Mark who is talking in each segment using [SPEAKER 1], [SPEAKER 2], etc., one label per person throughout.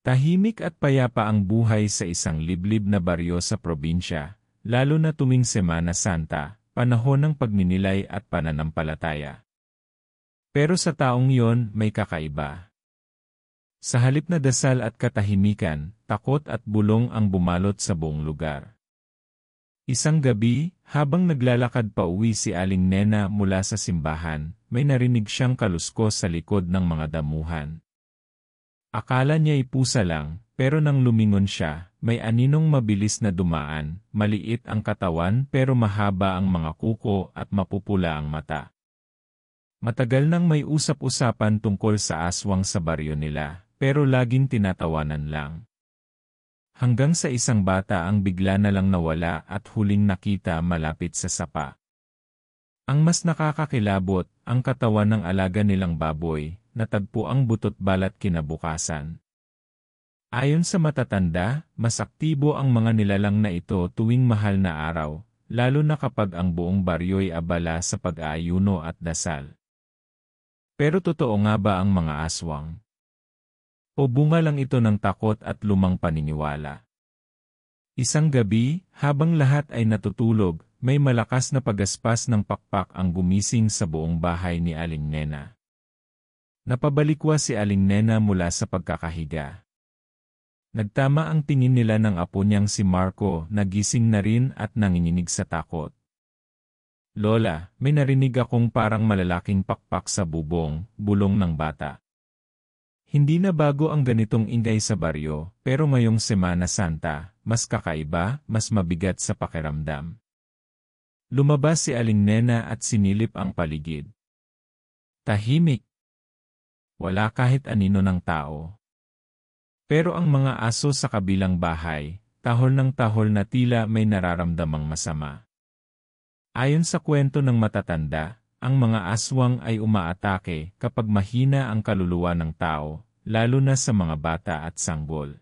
[SPEAKER 1] Tahimik at payapa ang buhay sa isang liblib na baryo sa probinsya, lalo na tuwing Semana Santa, panahon ng pagninilay at pananampalataya. Pero sa taong yon may kakaiba. Sa halip na dasal at katahimikan, takot at bulong ang bumalot sa buong lugar. Isang gabi, habang naglalakad pa uwi si Aling Nena mula sa simbahan, may narinig siyang kaluskos sa likod ng mga damuhan. Akala niya'y pusa lang, pero nang lumingon siya, may aninong mabilis na dumaan, maliit ang katawan pero mahaba ang mga kuko at mapupula ang mata. Matagal nang may usap-usapan tungkol sa aswang sa baryo nila, pero laging tinatawanan lang. Hanggang sa isang bata ang bigla na lang nawala at huling nakita malapit sa sapa. Ang mas nakakakilabot, ang katawan ng alaga nilang baboy, natagpo ang butot balat kinabukasan. Ayon sa matatanda, mas aktibo ang mga nilalang na ito tuwing mahal na araw, lalo na kapag ang buong baryo'y abala sa pag-aayuno at dasal. Pero totoo nga ba ang mga aswang? O bunga lang ito ng takot at lumang paniniwala? Isang gabi, habang lahat ay natutulog, may malakas na pagaspas ng pakpak ang gumising sa buong bahay ni Aling Nena. Napabalikwa si Aling Nena mula sa pagkakahiga. Nagtama ang tingin nila ng apo niyang si Marco na gising na rin at nanginginig sa takot. "Lola, may narinig akong parang malalaking pakpak sa bubong," bulong ng bata. Hindi na bago ang ganitong ingay sa baryo, pero ngayong Semana Santa, mas kakaiba, mas mabigat sa pakiramdam. Lumabas si Aling Nena at sinilip ang paligid. Tahimik. Wala kahit anino ng tao. Pero ang mga aso sa kabilang bahay, tahol ng tahol na tila may nararamdamang masama. Ayon sa kwento ng matatanda, ang mga aswang ay umaatake kapag mahina ang kaluluwa ng tao, lalo na sa mga bata at sanggol.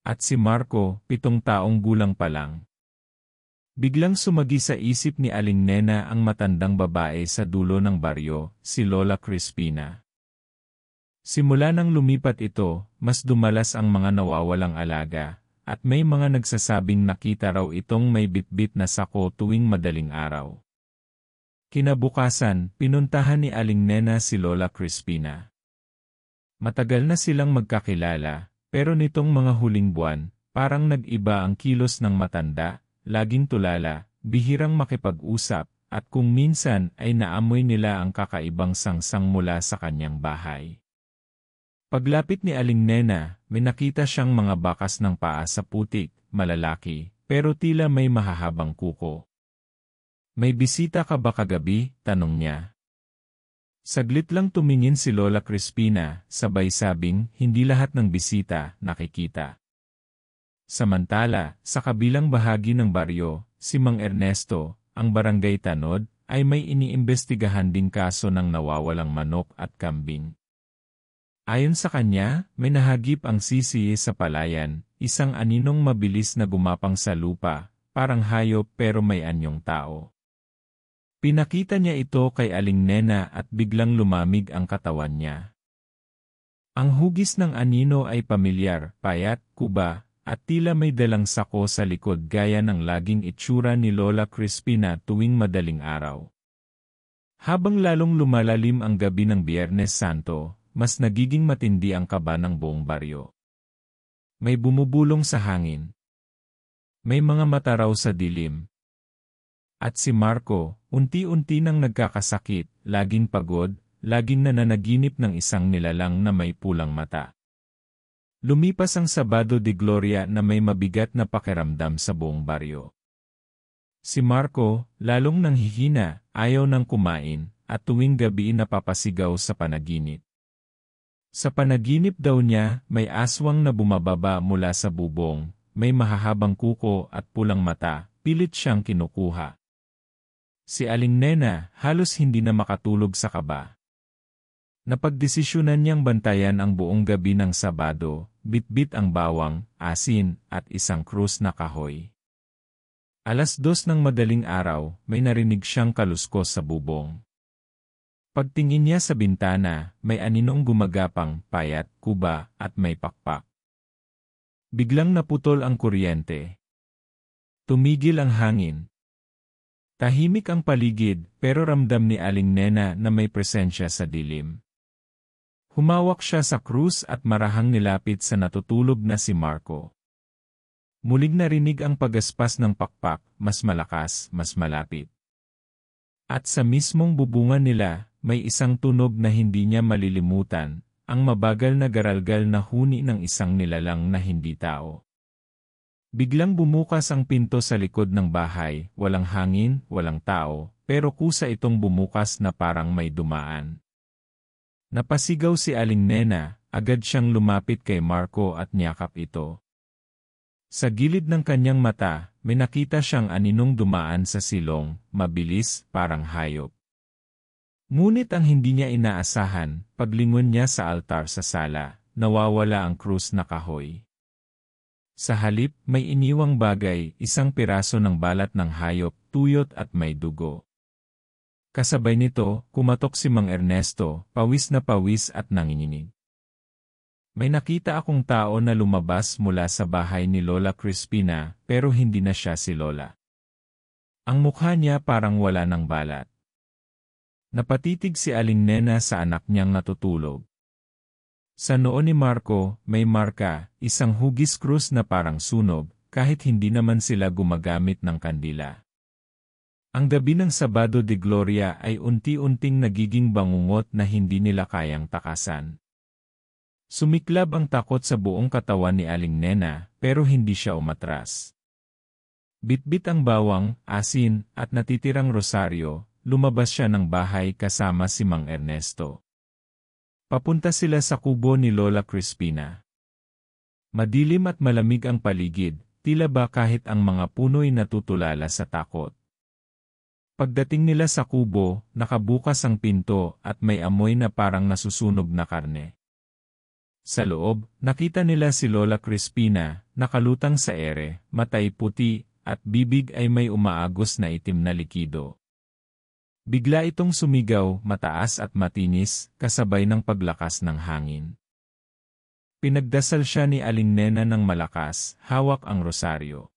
[SPEAKER 1] At si Marco, 7 taong gulang pa lang. Biglang sumagi sa isip ni Aling Nena ang matandang babae sa dulo ng baryo, si Lola Crispina. Simula nang lumipat ito, mas dumalas ang mga nawawalang alaga, at may mga nagsasabing nakita raw itong may bitbit na sako tuwing madaling araw. Kinabukasan, pinuntahan ni Aling Nena si Lola Crispina. Matagal na silang magkakilala, pero nitong mga huling buwan, parang nag-iba ang kilos ng matanda, laging tulala, bihirang makipag-usap, at kung minsan ay naamoy nila ang kakaibang sangsang mula sa kanyang bahay. Paglapit ni Aling Nena, may nakita siyang mga bakas ng paa sa putik, malalaki, pero tila may mahahabang kuko. "May bisita ka ba kagabi?" tanong niya. Saglit lang tumingin si Lola Crispina, sabay sabing, "Hindi lahat ng bisita nakikita." Samantala, sa kabilang bahagi ng baryo, si Mang Ernesto, ang barangay tanod, ay may iniimbestigahan ding kaso ng nawawalang manok at kambing. Ayon sa kanya, may nahagip ang sisiye sa palayan, isang aninong mabilis na gumapang sa lupa, parang hayop pero may anyong tao. Pinakita niya ito kay Aling Nena at biglang lumamig ang katawan niya. Ang hugis ng anino ay pamilyar, payat, kuba, at tila may dalang sako sa likod gaya ng laging itsura ni Lola Crispina tuwing madaling araw. Habang lalong lumalalim ang gabi ng Biyernes Santo, mas nagiging matindi ang kaba ng buong baryo. May bumubulong sa hangin. May mga mata raw sa dilim. At si Marco, unti-unti nang nagkakasakit, laging pagod, laging nananaginip ng isang nilalang na may pulang mata. Lumipas ang Sabado de Gloria na may mabigat na pakiramdam sa buong baryo. Si Marco, lalong nanghihina, ayaw nang kumain, at tuwing gabi napapasigaw sa panaginip. Sa panaginip daw niya, may aswang na bumababa mula sa bubong, may mahahabang kuko at pulang mata, pilit siyang kinukuha. Si Aling Nena, halos hindi na makatulog sa kaba. Napagdesisyonan niyang bantayan ang buong gabi ng Sabado, bitbit ang bawang, asin, at isang krus na kahoy. 2:00 ng madaling araw, may narinig siyang kaluskos sa bubong. Pagtingin niya sa bintana, may aninong gumagapang, payat, kuba, at may pakpak. Biglang naputol ang kuryente. Tumigil ang hangin. Tahimik ang paligid, pero ramdam ni Aling Nena na may presensya sa dilim. Humawak siya sa krus at marahang nilapit sa natutulog na si Marco. Muling narinig ang pagaspas ng pakpak, mas malakas, mas malapit. At sa mismong bubungan nila, may isang tunog na hindi niya malilimutan, ang mabagal na garalgal na huni ng isang nilalang na hindi tao. Biglang bumukas ang pinto sa likod ng bahay, walang hangin, walang tao, pero kusa itong bumukas na parang may dumaan. Napasigaw si Aling Nena, agad siyang lumapit kay Marco at niyakap ito. Sa gilid ng kanyang mata, may nakita siyang aninong dumaan sa silong, mabilis, parang hayop. Ngunit ang hindi niya inaasahan, paglingon niya sa altar sa sala, nawawala ang krus na kahoy. Sa halip, may iniwang bagay, isang piraso ng balat ng hayop, tuyot at may dugo. Kasabay nito, kumatok si Mang Ernesto, pawis na pawis at nanginginig. May nakita akong tao na lumabas mula sa bahay ni Lola Crispina, pero hindi na siya si Lola. Ang mukha niya parang wala ng balat. Napatitig si Aling Nena sa anak niyang natutulog. Sa noo ni Marco, may marka, isang hugis krus na parang sunog, kahit hindi naman sila gumagamit ng kandila. Ang gabi ng Sabado de Gloria ay unti-unting nagiging bangungot na hindi nila kayang takasan. Sumiklab ang takot sa buong katawan ni Aling Nena, pero hindi siya umatras. Bitbit ang bawang, asin, at natitirang rosaryo, lumabas siya ng bahay kasama si Mang Ernesto. Papunta sila sa kubo ni Lola Crispina. Madilim at malamig ang paligid, tila ba kahit ang mga puno'y natutulala sa takot. Pagdating nila sa kubo, nakabukas ang pinto at may amoy na parang nasusunog na karne. Sa loob, nakita nila si Lola Crispina, nakalutang sa ere, matay puti, at bibig ay may umaagos na itim na likido. Bigla itong sumigaw, mataas at matinis, kasabay ng paglakas ng hangin. Pinagdasal siya ni Aling Nena ng malakas, hawak ang rosaryo.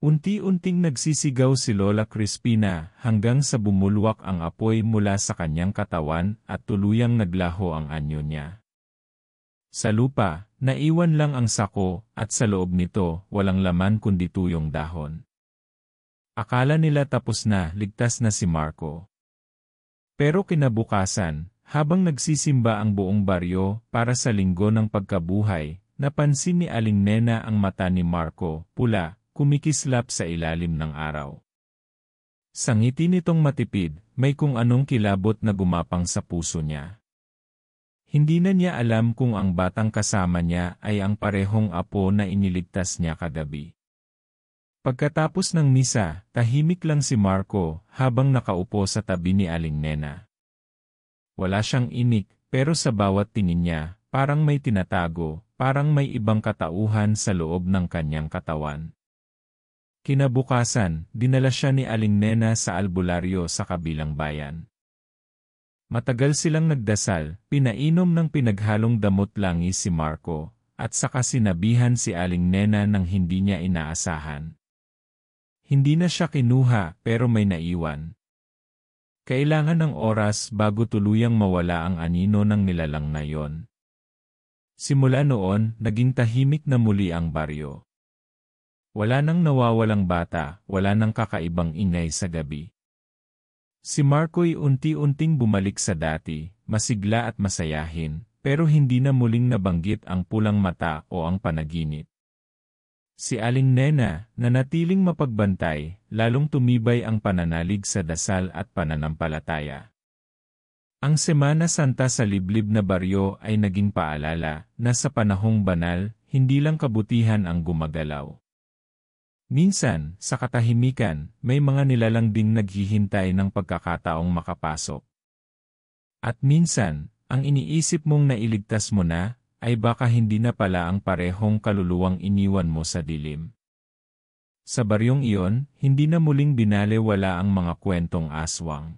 [SPEAKER 1] Unti-unting nagsisigaw si Lola Crispina hanggang sa bumulwak ang apoy mula sa kanyang katawan at tuluyang naglaho ang anyo niya. Sa lupa, naiwan lang ang sako at sa loob nito, walang laman kundi tuyong dahon. Akala nila tapos na, ligtas na si Marco. Pero kinabukasan, habang nagsisimba ang buong baryo para sa linggo ng pagkabuhay, napansin ni Aling Nena ang mata ni Marco, pula, kumikislap sa ilalim ng araw. Sa ngiti nitong matipid, may kung anong kilabot na gumapang sa puso niya. Hindi na niya alam kung ang batang kasama niya ay ang parehong apo na iniligtas niya kagabi. Pagkatapos ng misa, tahimik lang si Marco habang nakaupo sa tabi ni Aling Nena. Wala siyang inik, pero sa bawat tingin niya, parang may tinatago, parang may ibang katauhan sa loob ng kanyang katawan. Kinabukasan, dinala siya ni Aling Nena sa albularyo sa kabilang bayan. Matagal silang nagdasal, pinainom ng pinaghalong damot langis si Marco, at saka sinabihan si Aling Nena ng hindi niya inaasahan. Hindi na siya kinuha, pero may naiwan. Kailangan ng oras bago tuluyang mawala ang anino ng nilalang na yon. Simula noon, naging tahimik na muli ang baryo. Wala nang nawawalang bata, wala nang kakaibang ingay sa gabi. Si Marco'y unti-unting bumalik sa dati, masigla at masayahin, pero hindi na muling nabanggit ang pulang mata o ang panaginip. Si Aling Nena, nanatiling mapagbantay, lalong tumibay ang pananalig sa dasal at pananampalataya. Ang Semana Santa sa liblib na baryo ay naging paalala na sa panahong banal, hindi lang kabutihan ang gumagalaw. Minsan, sa katahimikan, may mga nilalang ding naghihintay ng pagkakataong makapasok. At minsan, ang iniisip mong nailigtas mo na, ay baka hindi na pala ang parehong kaluluwang iniwan mo sa dilim. Sa baryong iyon, hindi na muling binalewala ang mga kwentong aswang.